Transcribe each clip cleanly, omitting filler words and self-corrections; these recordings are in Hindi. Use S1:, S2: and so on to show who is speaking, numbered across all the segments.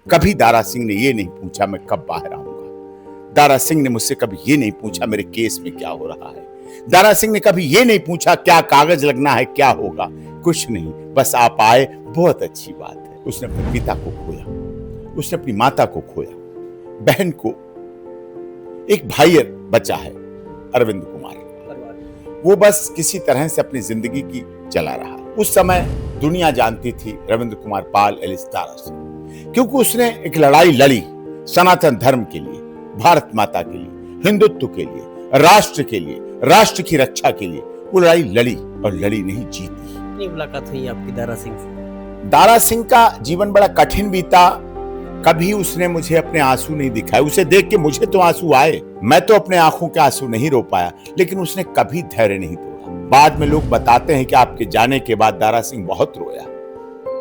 S1: कभी दारा सिंह ने ये नहीं पूछा मैं कब बाहर आऊंगा। दारा सिंह ने मुझसे कभी ये नहीं पूछा मेरे केस में क्या हो रहा है। दारा सिंह ने कभी ये नहीं पूछा क्या कागज लगना है, क्या होगा, कुछ नहीं। बस आप आए, बहुत अच्छी बात है। उसने अपने पिता को खोया, उसने अपनी माता को खोया, बहन को, एक भाई बचा है अरविंद कुमार, वो बस किसी तरह से अपनी जिंदगी की चला रहा। उस समय दुनिया जानती थी रविंद्र कुमार पाल एलिस दारा सिंह, क्योंकि उसने एक लड़ाई लड़ी सनातन धर्म के लिए, भारत माता के लिए, हिंदुत्व के लिए, राष्ट्र के लिए, राष्ट्र की रक्षा के लिए। वो लड़ाई लड़ी और लड़ी नहीं, जीती।
S2: कितनी मुलाकात हुई आपकी दारा सिंह से?
S1: दारा सिंह का जीवन बड़ा कठिन बीता। कभी उसने मुझे अपने आंसू नहीं दिखाए। उसे देख के मुझे तो आंसू आए, मैं तो अपने आंखों के आंसू नहीं रो पाया, लेकिन उसने कभी धैर्य नहीं तोड़ा। बाद में लोग बताते हैं कि आपके जाने के बाद दारा सिंह बहुत रोया,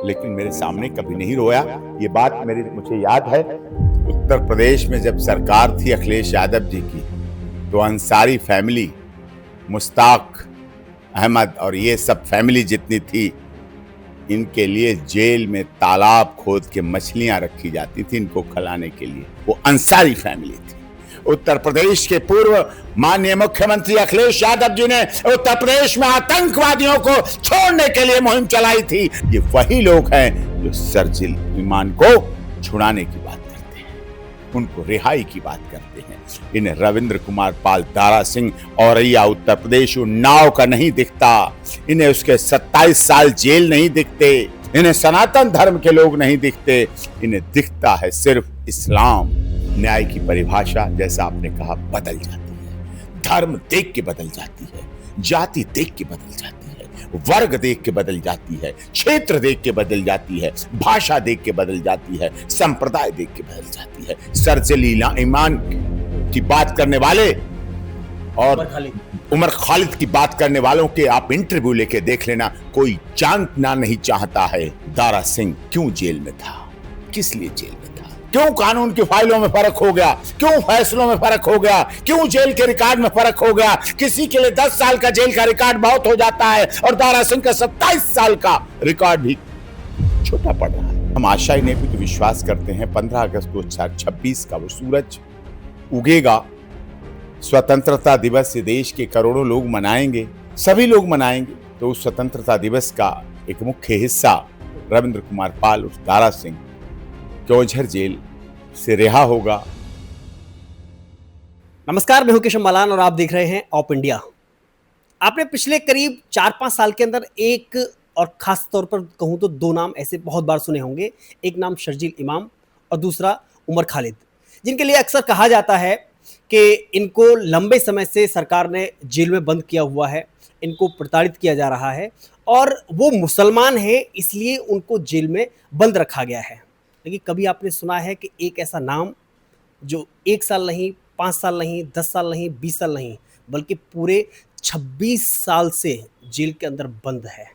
S1: लेकिन मेरे सामने कभी नहीं रोया। ये बात मुझे याद है, उत्तर प्रदेश में जब सरकार थी अखिलेश यादव जी की, तो अंसारी फैमिली, मुश्ताक अहमद और ये सब फैमिली जितनी थी, इनके लिए जेल में तालाब खोद के मछलियां रखी जाती थी इनको खिलाने के लिए। वो अंसारी फैमिली थी। उत्तर प्रदेश के पूर्व माननीय मुख्यमंत्री अखिलेश यादव जी ने उत्तर प्रदेश में आतंकवादियों को छोड़ने के लिए मुहिम चलाई थी। ये वही लोग हैं जो सर्जिल इमाम को छुड़ाने की बात करते हैं, उनको रिहाई की बात करते हैं। इन्हें रविंद्र कुमार पाल दारा सिंह औरैया उत्तर प्रदेश उन्नाव का नहीं दिखता। इन्हें उसके 27 साल जेल नहीं दिखते। इन्हें सनातन धर्म के लोग नहीं दिखते। इन्हें दिखता है सिर्फ इस्लाम। न्याय की परिभाषा, जैसा आपने कहा, बदल जाती है। धर्म देख के बदल जाती है, जाति देख के बदल जाती है, वर्ग देख के बदल जाती है, क्षेत्र देख के बदल जाती है, भाषा देख के बदल जाती है, संप्रदाय देख के बदल जाती है। सर्जिल इमाम की बात करने वाले और उमर खालिद की बात करने वालों के आप इंटरव्यू लेके देख लेना। कोई जानना नहीं चाहता है दारा सिंह क्यों जेल में था, किस लिए जेल में था, क्यों कानून की फाइलों में फर्क हो गया, क्यों फैसलों में फर्क हो गया, क्यों जेल के रिकॉर्ड में फर्क हो गया। किसी के लिए 10 साल का जेल का रिकॉर्ड बहुत हो जाता है और दारा सिंह का 27 साल का रिकॉर्ड भी छोटा पड़ रहा है। हम आशा ने भी तो विश्वास करते हैं 15 अगस्त 2026 का वो सूरज उगेगा। स्वतंत्रता दिवस से देश के करोड़ों लोग मनाएंगे, सभी लोग मनाएंगे। तो उस स्वतंत्रता दिवस का एक मुख्य हिस्सा रविंद्र कुमार पाल उस दारा सिंह क्योंझर जेल से रिहा होगा।
S2: नमस्कार, मैं हूं केशव मलान और आप देख रहे हैं ऑप इंडिया। आपने पिछले करीब 4-5 साल के अंदर एक और खास तौर पर कहूं तो 2 नाम ऐसे बहुत बार सुने होंगे। एक नाम शर्जील इमाम और दूसरा उमर खालिद, जिनके लिए अक्सर कहा जाता है कि इनको लंबे समय से सरकार ने जेल में बंद किया हुआ है, इनको प्रताड़ित किया जा रहा है और वो मुसलमान है इसलिए उनको जेल में बंद रखा गया है। लेकिन कभी आपने सुना है कि एक ऐसा नाम जो 1 साल नहीं, 5 साल नहीं, 10 साल नहीं, 20 साल नहीं, बल्कि पूरे 26 साल से जेल के अंदर बंद है,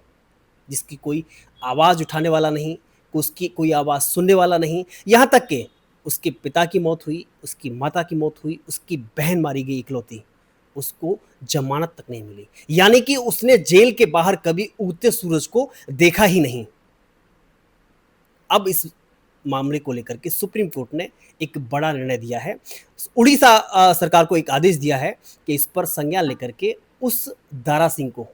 S2: जिसकी कोई आवाज़ उठाने वाला नहीं, उसकी कोई आवाज़ सुनने वाला नहीं। यहाँ तक कि उसके पिता की मौत हुई, उसकी माता की मौत हुई, उसकी बहन मारी गई इकलौती, उसको जमानत तक नहीं मिली। यानी कि उसने जेल के बाहर कभी उगते सूरज को देखा ही नहीं। अब इस मामले को लेकर के सुप्रीम कोर्ट ने एक बड़ा निर्णय दिया है। उड़ीसा सरकार को एक आदेश दिया है कि इस पर संज्ञान लेकर के उस दारा सिंह को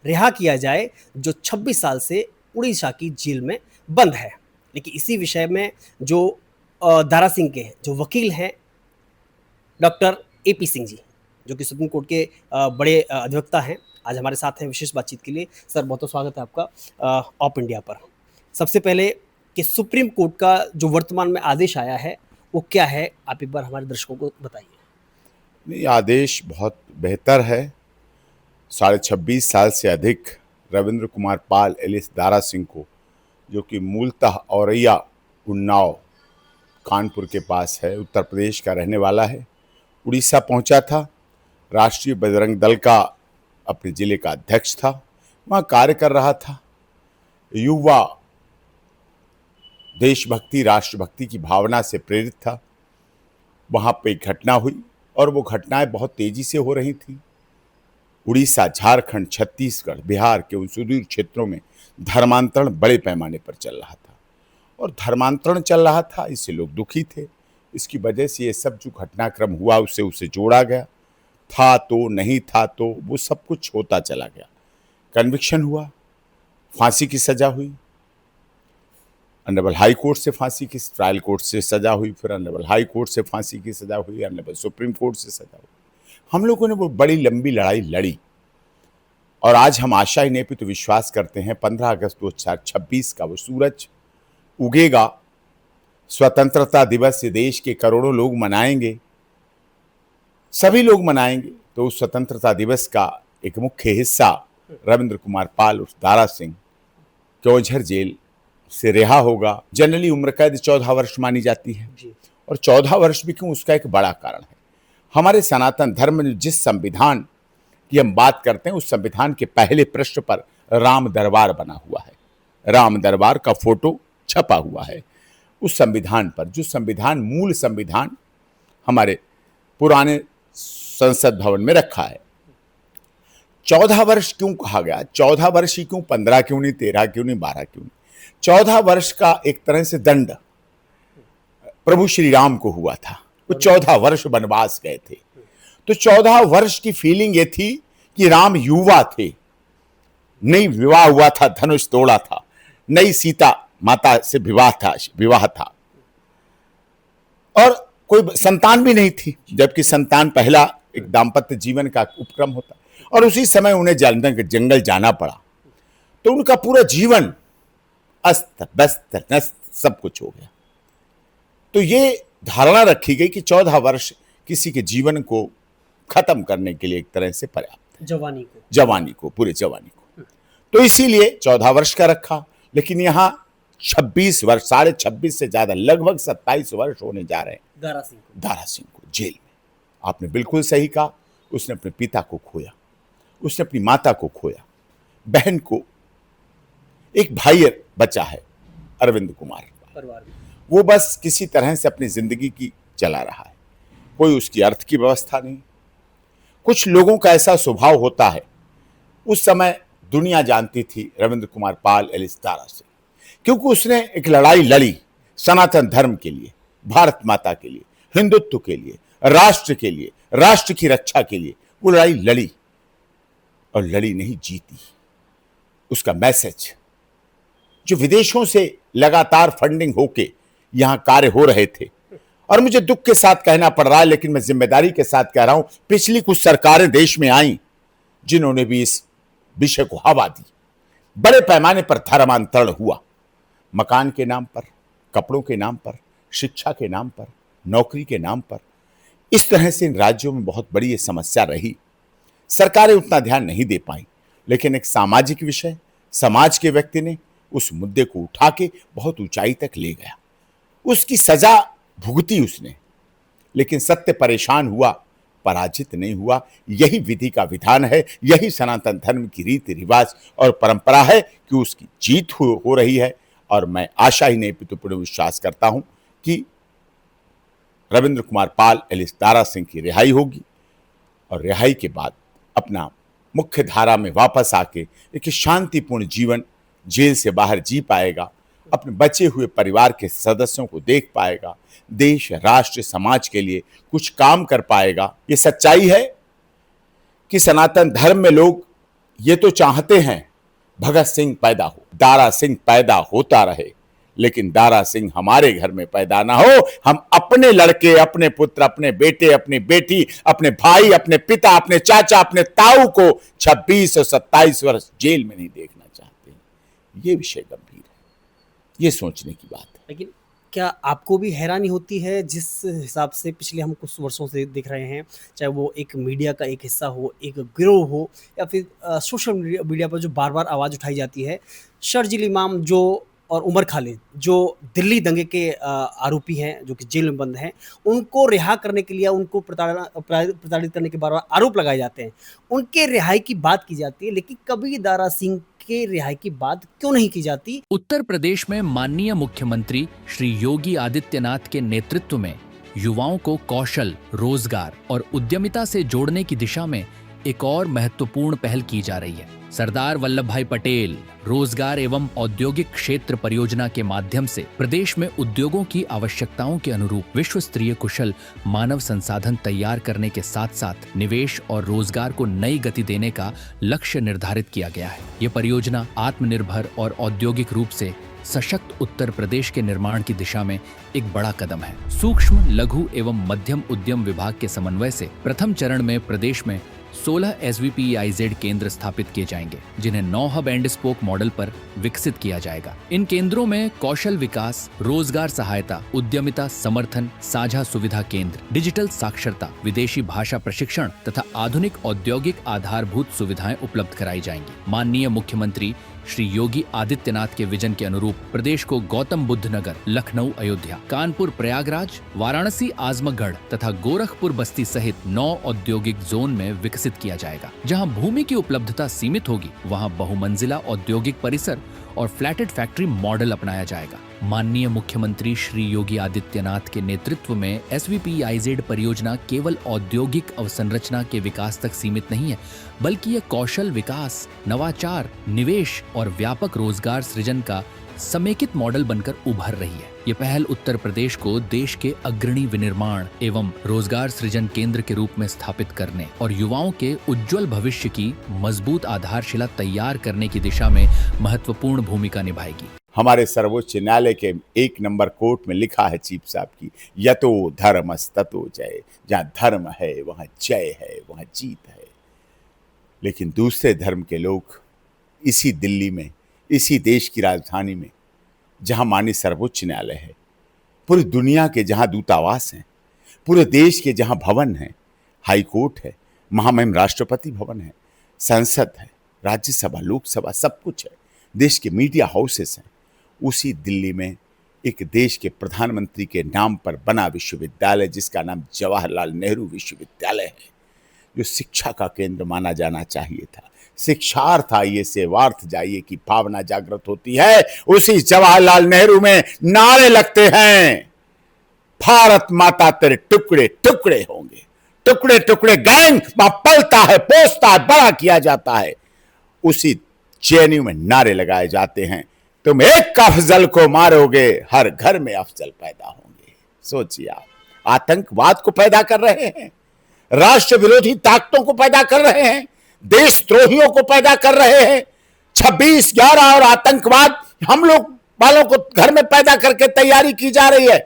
S2: रिहा किया जाए जो 26 साल से उड़ीसा की जेल में बंद है। लेकिन इसी विषय में जो दारा सिंह के जो वकील हैं डॉक्टर AP सिंह जी, जो कि सुप्रीम कोर्ट के बड़े अधिवक्ता हैं, आज हमारे साथ हैं विशेष बातचीत के लिए। सर, बहुत बहुत स्वागत है आपका ऑप इंडिया पर। सबसे पहले कि सुप्रीम कोर्ट का जो वर्तमान में आदेश आया है वो क्या है, आप एक बार हमारे दर्शकों को बताइए।
S1: ये आदेश बहुत बेहतर है। 26.5 साल से अधिक रविंद्र कुमार पाल एलिस दारा सिंह को, जो कि मूलतः औरैया उन्नाव कानपुर के पास है, उत्तर प्रदेश का रहने वाला है, उड़ीसा पहुंचा था। राष्ट्रीय बजरंग दल का अपने जिले का अध्यक्ष था, वहाँ कार्य कर रहा था। युवा देशभक्ति, राष्ट्रभक्ति की भावना से प्रेरित था। वहाँ पे एक घटना हुई और वो घटनाएं बहुत तेजी से हो रही थी। उड़ीसा, झारखंड, छत्तीसगढ़, बिहार के उन सुदूर क्षेत्रों में धर्मांतरण बड़े पैमाने पर चल रहा था और धर्मांतरण चल रहा था, इससे लोग दुखी थे। इसकी वजह से ये सब जो घटनाक्रम हुआ उससे उसे जोड़ा गया, था तो नहीं था तो वो सब कुछ होता चला गया। कन्विक्शन हुआ, फांसी की सजा हुई, ऑनरेबल हाई कोर्ट से फांसी की, ट्रायल कोर्ट से सजा हुई, फिर ऑनरेबल हाई कोर्ट से फांसी की सजा हुई, ऑनरेबल सुप्रीम कोर्ट से सजा हुई। हम लोगों ने वो बड़ी लंबी लड़ाई लड़ी और आज हम आशा ही नहीं पे तो विश्वास करते हैं 15 अगस्त 2026 का वो सूरज उगेगा, स्वतंत्रता दिवस से देश के करोड़ों लोग मनाएंगे, सभी लोग मनाएंगे। तो उस स्वतंत्रता दिवस का एक मुख्य हिस्सा रविंद्र कुमार पाल उर्फ दारा सिंह क्योंझर जेल से रिहा होगा। जनरली उम्र कैद 14 वर्ष मानी जाती है और 14 वर्ष भी क्यों, उसका एक बड़ा कारण है। हमारे सनातन धर्म में जिस संविधान की हम बात करते हैं उस संविधान के पहले पृष्ठ पर राम दरबार बना हुआ है, राम दरबार का फोटो छपा हुआ है। उस संविधान पर, जो संविधान मूल संविधान हमारे पुराने संसद भवन में रखा है, 14 वर्ष क्यों कहा गया? 14 वर्ष ही क्यों, 15 क्यों नहीं, 13 क्यों नहीं, 12 क्यों नहीं? 14 वर्ष का एक तरह से दंड प्रभु श्री राम को हुआ था। वो 14 वर्ष वनवास गए थे, तो 14 वर्ष की फीलिंग ये थी कि राम युवा थे, नई विवाह हुआ था, धनुष तोड़ा था, नई सीता माता से विवाह था और कोई संतान भी नहीं थी, जबकि संतान पहला एक दाम्पत्य जीवन का उपक्रम होता। और उसी समय उन्हें जंगल जाना पड़ा, तो उनका पूरा जीवन अस्त व्यस्त नस्त सब कुछ हो गया। तो ये धारणा रखी गई कि 14 वर्ष किसी के जीवन को खत्म करने के लिए एक तरह से पर्याप्त है, जवानी को पूरे जवानी को। तो इसीलिए 14 वर्ष का रखा, लेकिन यहां 26 वर्ष, 26.5 से ज्यादा, लगभग 27 वर्ष होने जा रहे हैं दारा सिंह को जेल में। आपने बिल्कुल सही कहा, उसने अपने पिता को खोया, उसने अपनी माता को खोया, बहन को, एक भाई बचा है अरविंद कुमार, वो बस किसी तरह से अपनी जिंदगी की चला रहा है, कोई उसकी अर्थ की व्यवस्था नहीं। कुछ लोगों का ऐसा स्वभाव होता है, उस समय दुनिया जानती थी रविंद्र कुमार पाल एलिस दारा से, क्योंकि उसने एक लड़ाई लड़ी सनातन धर्म के लिए, भारत माता के लिए, हिंदुत्व के लिए, राष्ट्र के लिए, राष्ट्र की रक्षा के लिए। वो लड़ाई लड़ी और लड़ी नहीं, जीती। उसका मैसेज जो विदेशों से लगातार फंडिंग होके यहां कार्य हो रहे थे, और मुझे दुख के साथ कहना पड़ रहा है लेकिन मैं जिम्मेदारी के साथ कह रहा हूं, पिछली कुछ सरकारें देश में आई जिन्होंने भी इस विषय को हवा दी। बड़े पैमाने पर धर्मांतरण हुआ, मकान के नाम पर, कपड़ों के नाम पर, शिक्षा के नाम पर, नौकरी के नाम पर। इस तरह से इन राज्यों में बहुत बड़ी ये समस्या रही। सरकारें उतना ध्यान नहीं दे पाई, लेकिन एक सामाजिक विषय, समाज के व्यक्ति ने उस मुद्दे को उठा के बहुत ऊंचाई तक ले गया। उसकी सजा भुगती उसने, लेकिन सत्य परेशान हुआ, पराजित नहीं हुआ। यही विधि का विधान है, यही सनातन धर्म की रीति रिवाज और परंपरा है कि उसकी जीत हो रही है। और मैं आशा ही नहीं पितु पूर्ण विश्वास करता हूं कि रविंद्र कुमार पाल एलिस दारा सिंह की रिहाई होगी और रिहाई के बाद अपना मुख्य धारा में वापस आके एक शांतिपूर्ण जीवन जेल से बाहर जी पाएगा, अपने बचे हुए परिवार के सदस्यों को देख पाएगा, देश, राष्ट्र, समाज के लिए कुछ काम कर पाएगा। ये सच्चाई है कि सनातन धर्म में लोग ये तो चाहते हैं भगत सिंह पैदा हो, दारा सिंह पैदा होता रहे, लेकिन दारा सिंह हमारे घर में पैदा ना हो। हम अपने लड़के, अपने पुत्र, अपने बेटे, अपनी बेटी, अपने भाई, अपने पिता, अपने चाचा, अपने ताऊ को 26 और 27 वर्ष जेल में नहीं देखना चाहते। ये विषय गंभीर है, ये सोचने की बात है।
S2: लेकिन क्या आपको भी हैरानी होती है जिस हिसाब से पिछले हम कुछ वर्षों से देख रहे हैं, चाहे वो एक मीडिया का एक हिस्सा हो, एक गिरोह हो, या फिर सोशल मीडिया पर जो बार बार आवाज़ उठाई जाती है, शर्जील इमाम जो और उमर खालिद जो दिल्ली दंगे के आरोपी हैं, जो कि जेल में बंद हैं, उनको रिहा करने के लिए उनको प्रताड़ित करने के बार बार आरोप लगाए जाते हैं, उनके रिहाई की बात की जाती है, लेकिन कभी दारा सिंह के रिहाई की बात क्यों नहीं की जाती?
S3: उत्तर प्रदेश में माननीय मुख्यमंत्री श्री योगी आदित्यनाथ के नेतृत्व में युवाओं को कौशल, रोजगार और उद्यमिता से जोड़ने की दिशा में एक और महत्वपूर्ण पहल की जा रही है। सरदार वल्लभ भाई पटेल रोजगार एवं औद्योगिक क्षेत्र परियोजना के माध्यम से प्रदेश में उद्योगों की आवश्यकताओं के अनुरूप विश्व स्तरीय कुशल मानव संसाधन तैयार करने के साथ साथ निवेश और रोजगार को नई गति देने का लक्ष्य निर्धारित किया गया है। ये परियोजना आत्मनिर्भर और औद्योगिक रूप से सशक्त उत्तर प्रदेश के निर्माण की दिशा में एक बड़ा कदम है। सूक्ष्म, लघु एवं मध्यम उद्यम विभाग के समन्वय से प्रथम चरण में प्रदेश में 16 SVPEIZ केंद्र स्थापित किए जाएंगे, जिन्हें 9 हब एंड स्पोक मॉडल पर विकसित किया जाएगा। इन केंद्रों में कौशल विकास, रोजगार सहायता, उद्यमिता समर्थन, साझा सुविधा केंद्र, डिजिटल साक्षरता, विदेशी भाषा प्रशिक्षण तथा आधुनिक औद्योगिक आधारभूत सुविधाएं उपलब्ध कराई जाएंगी। माननीय मुख्यमंत्री श्री योगी आदित्यनाथ के विजन के अनुरूप प्रदेश को गौतम बुद्ध नगर, लखनऊ अयोध्या, कानपुर प्रयागराज, वाराणसी आजमगढ़ तथा गोरखपुर बस्ती सहित 9 औद्योगिक जोन में विकसित किया जाएगा। जहां भूमि की उपलब्धता सीमित होगी, वहां बहुमंजिला औद्योगिक परिसर और फ्लैटेड फैक्ट्री मॉडल अपनाया जाएगा। माननीय मुख्यमंत्री श्री योगी आदित्यनाथ के नेतृत्व में SVPEIZ परियोजना केवल औद्योगिक अवसंरचना के विकास तक सीमित नहीं है, बल्कि यह कौशल विकास, नवाचार, निवेश और व्यापक रोजगार सृजन का समेकित मॉडल बनकर उभर रही है। ये पहल उत्तर प्रदेश को देश के अग्रणी विनिर्माण एवं रोजगार सृजन केंद्र के रूप में स्थापित करने और युवाओं के उज्जवल भविष्य की मजबूत आधारशिला तैयार करने की दिशा में महत्वपूर्ण भूमिका निभाएगी।
S1: हमारे सर्वोच्च न्यायालय के 1 नंबर कोर्ट में लिखा है चीफ साहब की, यतो धर्मस्ततो जय। जहाँ धर्म है वहाँ जय है, वहाँ जीत है। लेकिन दूसरे धर्म के लोग इसी दिल्ली में, इसी देश की राजधानी में, जहां माननीय सर्वोच्च न्यायालय है, पूरी दुनिया के जहां दूतावास हैं, पूरे देश के जहां भवन हैं, हाई कोर्ट है, महामहिम राष्ट्रपति भवन है, संसद है, राज्यसभा, लोकसभा, सब कुछ है, देश के मीडिया हाउसेस हैं, उसी दिल्ली में एक देश के प्रधानमंत्री के नाम पर बना विश्वविद्यालय, जिसका नाम जवाहरलाल नेहरू विश्वविद्यालय है, जो शिक्षा का केंद्र माना जाना चाहिए था। शिक्षार्थ आइए, सेवार्थ जाइए की भावना जागृत होती है। उसी जवाहरलाल नेहरू में नारे लगते हैं, भारत माता तेरे टुकड़े टुकड़े होंगे, टुकड़े टुकड़े गैंग वहां पलता है, पोसता है, बड़ा किया जाता है। उसी JNU में नारे लगाए जाते हैं, तुम एक अफजल को मारोगे, हर घर में अफजल पैदा होंगे। सोचिए आप, आतंकवाद को पैदा कर रहे हैं, राष्ट्र विरोधी ताकतों को पैदा कर रहे हैं, देशद्रोहियों को पैदा कर रहे हैं। 26/11 और आतंकवाद हम लोग वालों को घर में पैदा करके तैयारी की जा रही है।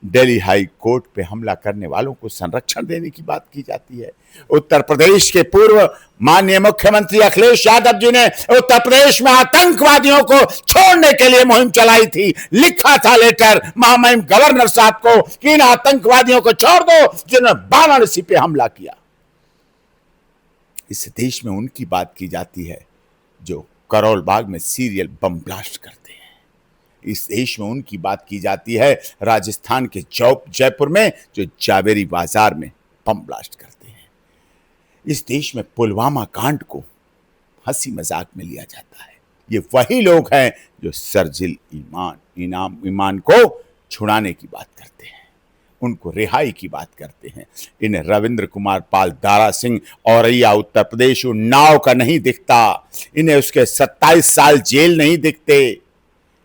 S1: दिल्ली हाई कोर्ट पे हमला करने वालों को संरक्षण देने की बात की जाती है। उत्तर प्रदेश के पूर्व माननीय मुख्यमंत्री अखिलेश यादव जी ने उत्तर प्रदेश में आतंकवादियों को छोड़ने के लिए मुहिम चलाई थी। लिखा था लेटर महामहिम गवर्नर साहब को कि इन आतंकवादियों को छोड़ दो जिन्होंने वाराणसी पे हमला किया। इस देश में उनकी बात की जाती है जो करोल बाग में सीरियल बम ब्लास्ट करते हैं। इस देश में उनकी बात की जाती है राजस्थान के जयपुर में जो जावेरी बाजार में बम ब्लास्ट करते हैं। इस देश में पुलवामा कांड को हंसी मजाक में लिया जाता है। ये वही लोग हैं जो सरजिल ईमान को छुड़ाने की बात करते हैं, उनको रिहाई की बात करते हैं। इन्हें रविंद्र कुमार पाल दारा सिंह औरैया उत्तर प्रदेश उन्नाव का नहीं दिखता, इन्हें उसके 27 साल जेल नहीं दिखते,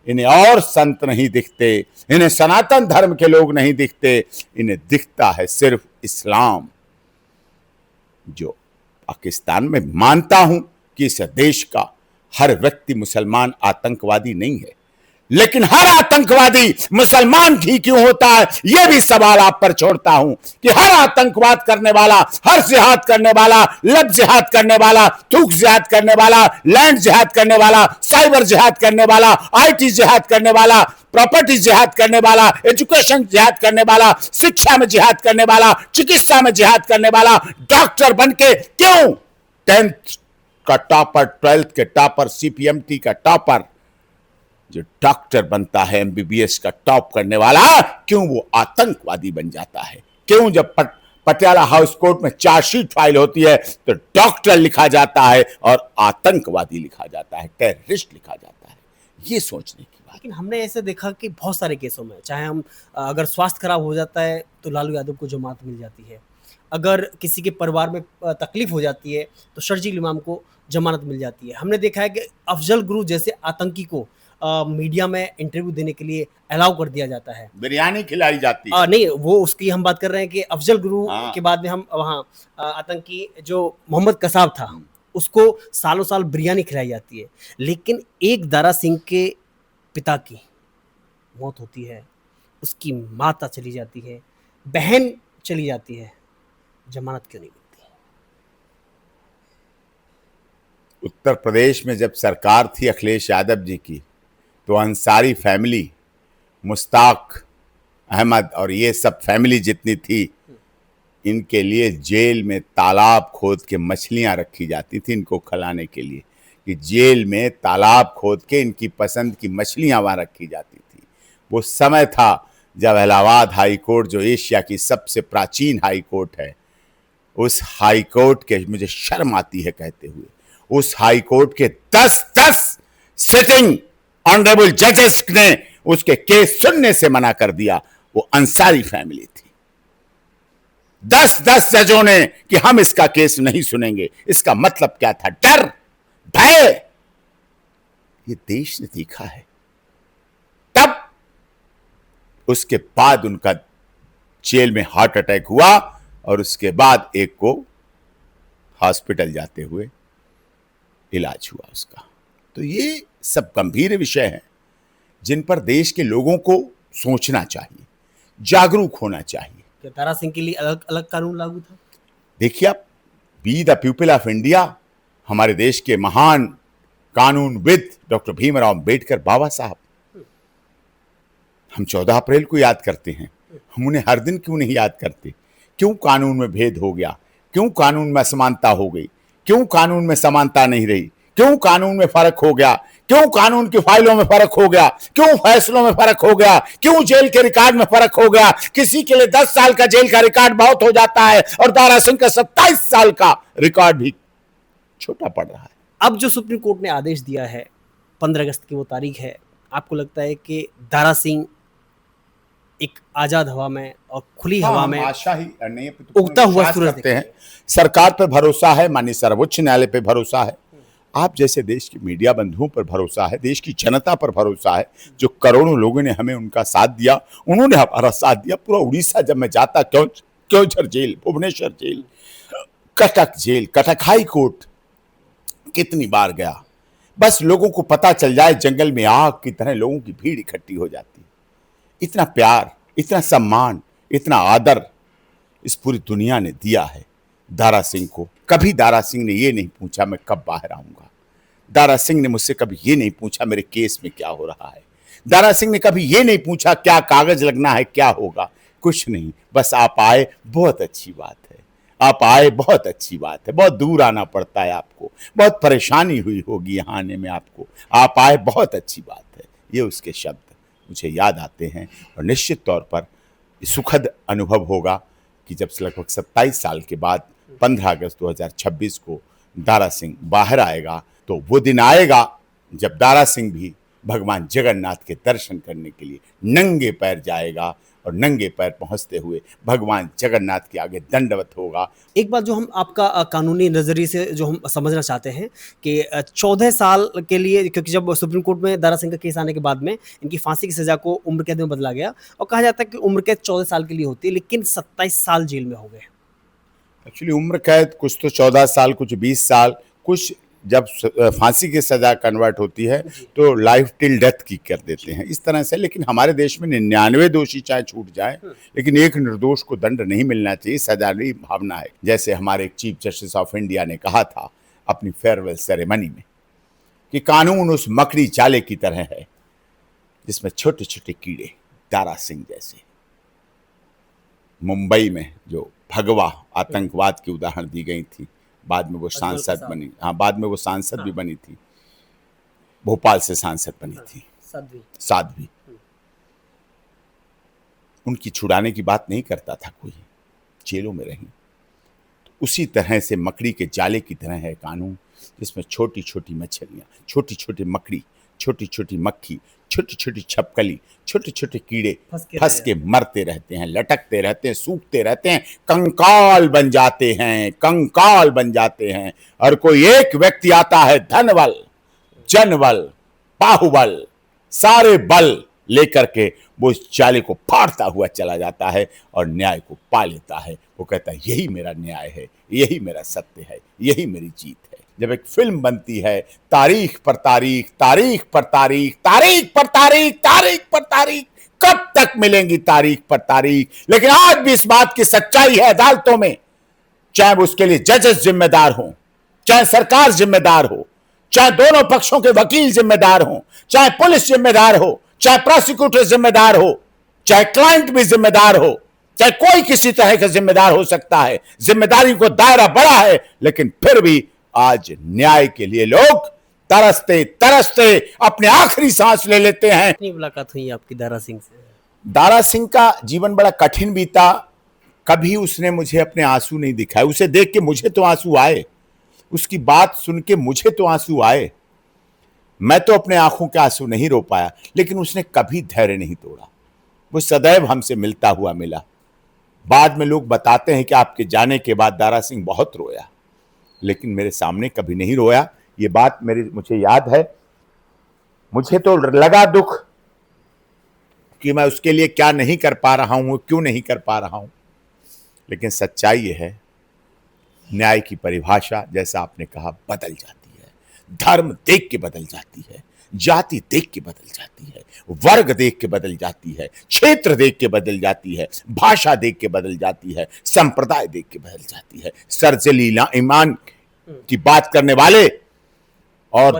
S1: इन्हें और संत नहीं दिखते, इन्हें सनातन धर्म के लोग नहीं दिखते, इन्हें दिखता है सिर्फ इस्लाम। जो पाकिस्तान में मानता हूं कि इस देश का हर व्यक्ति मुसलमान आतंकवादी नहीं है, लेकिन हर आतंकवादी मुसलमान ही क्यों होता है, यह भी सवाल आप पर छोड़ता हूं कि हर आतंकवाद करने वाला, हर जिहाद करने वाला, लब जिहाद करने वाला, थूक जिहाद करने वाला, लैंड जिहाद करने वाला, साइबर जिहाद करने वाला, IT जिहाद करने वाला, प्रॉपर्टी जिहाद करने वाला, एजुकेशन जिहाद करने वाला, शिक्षा में जिहाद करने वाला, चिकित्सा में जिहाद करने वाला, डॉक्टर बनके क्यों 10th का टॉपर, 12th के टॉपर, CPMT का टॉपर जो डॉक्टर बनता है, MBBS का टॉप करने वाला, क्यों वो आतंकवादी बन जाता है? क्यों जब पटियाला हाउस कोर्ट में चार्जशीट फाइल होती है तो डॉक्टर लिखा जाता है और आतंकवादी लिखा जाता है, टेररिस्ट लिखा जाता है? ये सोचने की बात।
S2: लेकिन हमने ऐसे देखा कि बहुत सारे केसों में, चाहे हम अगर स्वास्थ्य खराब हो जाता है तो लालू यादव को जमानत मिल जाती है, अगर किसी के परिवार में तकलीफ हो जाती है तो शर्जील इमाम को जमानत मिल जाती है। हमने देखा है कि अफजल गुरु जैसे आतंकी को मीडिया में इंटरव्यू देने के लिए अलाउ कर दिया जाता है,
S1: बिरयानी खिलाई जाती है।
S2: नहीं, वो उसकी हम बात कर रहे हैं कि अफजल गुरु
S1: हाँ।
S2: के बाद में हम वहाँ आतंकी जो मोहम्मद कसाब था उसको सालों साल बिरयानी खिलाई जाती है। लेकिन एक दारा सिंह के पिता की मौत होती है, उसकी माता चली जाती है, बहन चली जाती है, जमानत क्यों नहीं मिलती?
S1: उत्तर प्रदेश में जब सरकार थी अखिलेश यादव जी की, तो अंसारी फैमिली, मुश्ताक अहमद और ये सब फैमिली जितनी थी, इनके लिए जेल में तालाब खोद के मछलियां रखी जाती थी इनको खिलाने के लिए, कि जेल में तालाब खोद के इनकी पसंद की मछलियां वहां रखी जाती थी। वो समय था जब इलाहाबाद हाई कोर्ट, जो एशिया की सबसे प्राचीन हाई कोर्ट है, उस हाई कोर्ट के, मुझे शर्म आती है कहते हुए, उस हाई कोर्ट के 10 सिटिंग ऑनरेबल जजेस ने उसके केस सुनने से मना कर दिया। वो अंसारी फैमिली थी। 10 जजों ने कि हम इसका केस नहीं सुनेंगे। इसका मतलब क्या था? डर, भय। ये देश ने देखा है। तब उसके बाद उनका जेल में हार्ट अटैक हुआ और उसके बाद एक को हॉस्पिटल जाते हुए इलाज हुआ उसका। तो ये सब गंभीर विषय हैं जिन पर देश के लोगों को सोचना चाहिए, जागरूक होना चाहिए।
S2: क्या दारा सिंह के लिए अलग अलग कानून लागू था?
S1: देखिए आप, be the people of India, हमारे देश के महान कानूनविद डॉक्टर भीमराव अंबेडकर बाबा साहब, हम 14 अप्रैल को याद करते हैं। हम उन्हें हर दिन क्यों नहीं याद करते? क्यों कानून में भेद हो गया? क्यों कानून में असमानता हो गई? क्यों कानून में समानता नहीं रही? क्यों कानून में फर्क हो गया? क्यों कानून की फाइलों में फर्क हो गया? क्यों फैसलों में फर्क हो गया? क्यों जेल के रिकॉर्ड में फर्क हो गया? किसी के लिए 10 साल का जेल का रिकॉर्ड बहुत हो जाता है और दारा सिंह का 27 साल का रिकॉर्ड भी छोटा पड़ रहा है।
S2: अब जो सुप्रीम कोर्ट ने आदेश दिया है, 15 अगस्त की वो तारीख है, आपको लगता है कि दारा सिंह एक आजाद हवा में और खुली हवा में
S1: आशा ही नहीं, तो
S2: उगता हुआ
S1: विश्वास
S2: सूरज
S1: करते हैं। सरकार पर भरोसा है, माननीय सर्वोच्च न्यायालय पे भरोसा है, आप जैसे देश के मीडिया बंधुओं पर भरोसा है, देश की जनता पर भरोसा है, जो करोड़ों लोगों ने हमें उनका साथ दिया, उन्होंने हमारा साथ दिया। पूरा उड़ीसा जब मैं जाता, Keonjhar jail, Bhubaneswar jail, Cuttack jail, Cuttack high court कितनी बार गया, बस लोगों को पता चल जाए जंगल में आग की तरह लोगों की भीड़ इकट्ठी हो जाती। इतना प्यार, इतना सम्मान, इतना आदर इस पूरी दुनिया ने दिया है दारा सिंह को। कभी दारा सिंह ने ये नहीं पूछा मैं कब बाहर आऊंगा। दारा सिंह ने मुझसे कभी ये नहीं पूछा मेरे केस में क्या हो रहा है। दारा सिंह ने कभी ये नहीं पूछा क्या कागज लगना है, क्या होगा, कुछ नहीं। बस आप आए, बहुत अच्छी बात है, आप आए, बहुत अच्छी बात है। बहुत दूर आना पड़ता है आपको, बहुत परेशानी हुई होगी यहाँ आने में आपको, आप आए, बहुत अच्छी बात है। ये उसके शब्द मुझे याद आते हैं और निश्चित तौर पर सुखद अनुभव होगा कि जब लगभग 27 साल के बाद 15 अगस्त 2026 को दारा सिंह बाहर आएगा, तो वो दिन आएगा जब दारा सिंह भी भगवान जगन्नाथ के दर्शन करने के लिए नंगे पैर जाएगा और नंगे पैर पहुंचते हुए भगवान जगन्नाथ के आगे दंडवत होगा।
S2: एक बात जो हम आपका कानूनी नज़रिए से जो हम समझना चाहते हैं कि 14 साल के लिए, क्योंकि जब सुप्रीम कोर्ट में दारा सिंह का केस आने के बाद में इनकी फांसी की सज़ा को उम्र कैद में बदला गया और कहा जाता है कि उम्र कैद 14 साल के लिए होती है, लेकिन 27 साल जेल में हो गए।
S1: एक्चुअली उम्र कैद कुछ तो 14 साल, कुछ 20 साल, कुछ जब फांसी की सजा कन्वर्ट होती है तो लाइफ टिल डेथ की कर देते हैं, इस तरह से। लेकिन हमारे देश में 99 दोषी चाहे छूट जाए, लेकिन एक निर्दोष को दंड नहीं मिलना चाहिए, सजावी भावना है। जैसे हमारे चीफ जस्टिस ऑफ इंडिया ने कहा था अपनी फेयरवेल सेरेमनी में कि कानून उस मकड़ी जाले की तरह है जिसमें छोटे छोटे कीड़े, दारा सिंह जैसे। मुंबई में जो भगवा आतंकवाद की उदाहरण दी गई थी, बाद में वो सांसद बनी, हाँ बाद में वो सांसद भी बनी थी, भोपाल से सांसद बनी थी, साध्वी। उनकी छुड़ाने की बात नहीं करता था कोई, जेलों में रही। तो उसी तरह से मकड़ी के जाले की तरह है कानून, जिसमें छोटी छोटी मछलियाँ, छोटी छोटी मकड़ी, छोटी छोटी मक्खी, छोटी छोटी छपकली, छोटे छोटे कीड़े
S2: फंस के
S1: फंस
S2: रहे
S1: के मरते रहते हैं, लटकते रहते हैं, सूखते रहते हैं, कंकाल बन जाते हैं, कंकाल बन जाते हैं। और कोई एक व्यक्ति आता है, धनबल, जनबल, बाहुबल, सारे बल लेकर के वो इस जाले को फाड़ता हुआ चला जाता है और न्याय को पा लेता है। वो कहता है यही मेरा न्याय है, यही मेरा सत्य है, यही मेरी जीत है। जब एक फिल्म बनती है, तारीख पर तारीख, तारीख पर तारीख, तारीख पर तारीख, तारीख पर तारीख, कब तक मिलेंगी तारीख पर तारीख। लेकिन आज भी इस बात की सच्चाई है अदालतों में, चाहे उसके लिए जजेस जिम्मेदार हों, चाहे सरकार जिम्मेदार हो, चाहे दोनों पक्षों के वकील जिम्मेदार हों, चाहे पुलिस जिम्मेदार हो, चाहे प्रोसिक्यूटर जिम्मेदार हो, चाहे क्लाइंट भी जिम्मेदार हो, चाहे कोई किसी तरह का जिम्मेदार हो सकता है। जिम्मेदारी को दायरा बड़ा है, लेकिन फिर भी आज न्याय के लिए लोग तरसते तरसते अपने आखिरी सांस ले लेते हैं।
S2: कितनी मुलाकात हुई आपकी दारा सिंह से?
S1: दारा सिंह का जीवन बड़ा कठिन बीता। कभी उसने मुझे अपने आंसू नहीं दिखाए। उसे देख के मुझे तो आंसू आए, उसकी बात सुन के मुझे तो आंसू आए। मैं तो अपने आंखों के आंसू नहीं रो पाया, लेकिन उसने कभी धैर्य नहीं तोड़ा। वो सदैव हमसे मिलता हुआ मिला। बाद में लोग बताते हैं कि आपके जाने के बाद दारा सिंह बहुत रोया, लेकिन मेरे सामने कभी नहीं रोया। ये बात मुझे याद है। मुझे तो लगा दुख कि मैं उसके लिए क्या नहीं कर पा रहा हूं, क्यों नहीं कर पा रहा हूं। लेकिन सच्चाई ये है, न्याय की परिभाषा जैसा आपने कहा बदल जाती है। धर्म देख के बदल जाती है, जाति देख के बदल जाती है, वर्ग देख के बदल जाती है, क्षेत्र देख के बदल जाती है, भाषा देख के बदल जाती है, संप्रदाय देख के बदल जाती है। सर्जिल ईमान की बात करने वाले और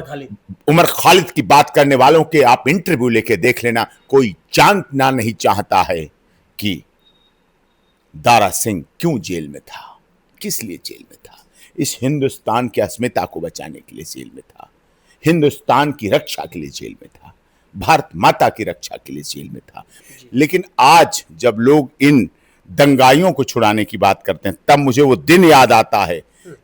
S1: उमर खालिद की बात करने वालों के आप इंटरव्यू लेके देख लेना। कोई जानना नहीं चाहता है कि दारा सिंह क्यों जेल में था, किस लिए जेल में था। इस हिंदुस्तान की अस्मिता को बचाने के लिए जेल में था, हिंदुस्तान की रक्षा के लिए जेल में था, भारत माता की रक्षा के लिए जेल में था। लेकिन आज जब लोग इन दंगाइयों को छुड़ाने की बात करते हैं, तब मुझे वो दिन याद आता है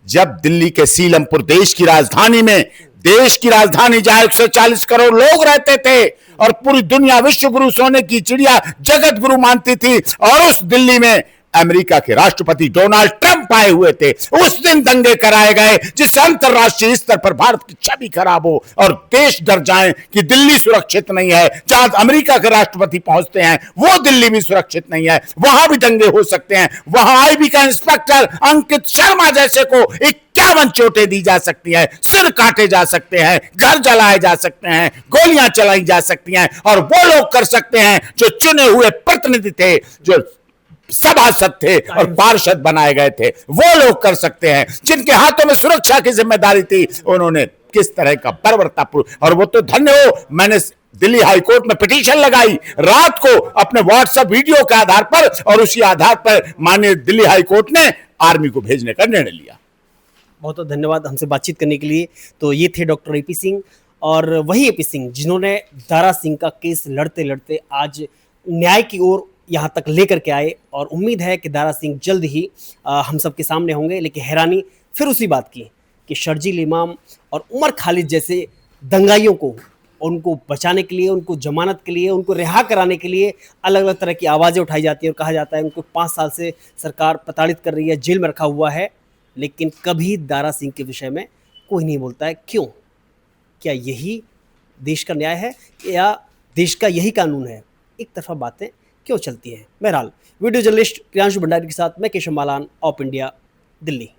S1: जब दिल्ली के सीलमपुर, देश की राजधानी में, देश की राजधानी जहां 140 करोड़ लोग रहते थे और पूरी दुनिया विश्व गुरु, सोने की चिड़िया, जगत गुरु मानती थी, और उस दिल्ली में अमेरिका के राष्ट्रपति डोनाल्ड ट्रंप आए हुए थे। उस दिन दंगे कराए गए जिससे अंतरराष्ट्रीय स्तर पर भारत की छवि खराब हो और देश डर जाएं कि दिल्ली सुरक्षित नहीं है। जहां अमेरिका के राष्ट्रपति पहुंचते हैं वो दिल्ली भी सुरक्षित नहीं है, वहां भी दंगे हो सकते हैं। वहां आईबी का इंस्पेक्टर अंकित शर्मा जैसे को 51 चोटें दी जा सकती है, सिर काटे जा सकते हैं, घर जलाए जा सकते हैं, गोलियां चलाई जा सकती हैं, और वो लोग कर सकते हैं जो चुने हुए प्रतिनिधि थे, जो सभासद थे और पार्षद बनाए गए थे, वो लोग कर सकते हैं। जिनके हाथों में सुरक्षा की जिम्मेदारी थी, उन्होंने किस तरह का बर्बरतापूर्ण, और वो तो धन्य हो, मैंने दिल्ली हाई कोर्ट में पिटीशन लगाई रात को अपने व्हाट्सएप वीडियो के आधार पर, और उसी आधार पर माननीय दिल्ली हाई कोर्ट ने आर्मी को भेजने का निर्णय लिया।
S2: बहुत बहुत धन्यवाद हमसे बातचीत करने के लिए। तो ये थे डॉक्टर एपी सिंह, और वही एपी सिंह जिन्होंने दारा सिंह का केस लड़ते लड़ते आज न्याय की ओर यहाँ तक लेकर के आए, और उम्मीद है कि दारा सिंह जल्द ही हम सबके सामने होंगे। लेकिन हैरानी फिर उसी बात की कि शर्जील इमाम और उमर खालिद जैसे दंगाइयों को, उनको बचाने के लिए, उनको जमानत के लिए, उनको रिहा कराने के लिए अलग अलग तरह की आवाज़ें उठाई जाती हैं और कहा जाता है उनको 5 साल से सरकार प्रताड़ित कर रही है, जेल में रखा हुआ है। लेकिन कभी दारा सिंह के विषय में कोई नहीं बोलता है। क्यों? क्या यही देश का न्याय है, या देश का यही कानून है? एक तरफा बातें क्यों चलती हैं? बहरहाल, वीडियो जर्नलिस्ट प्रियांशु भंडारी के साथ मैं Keshav Malan, of India, Delhi.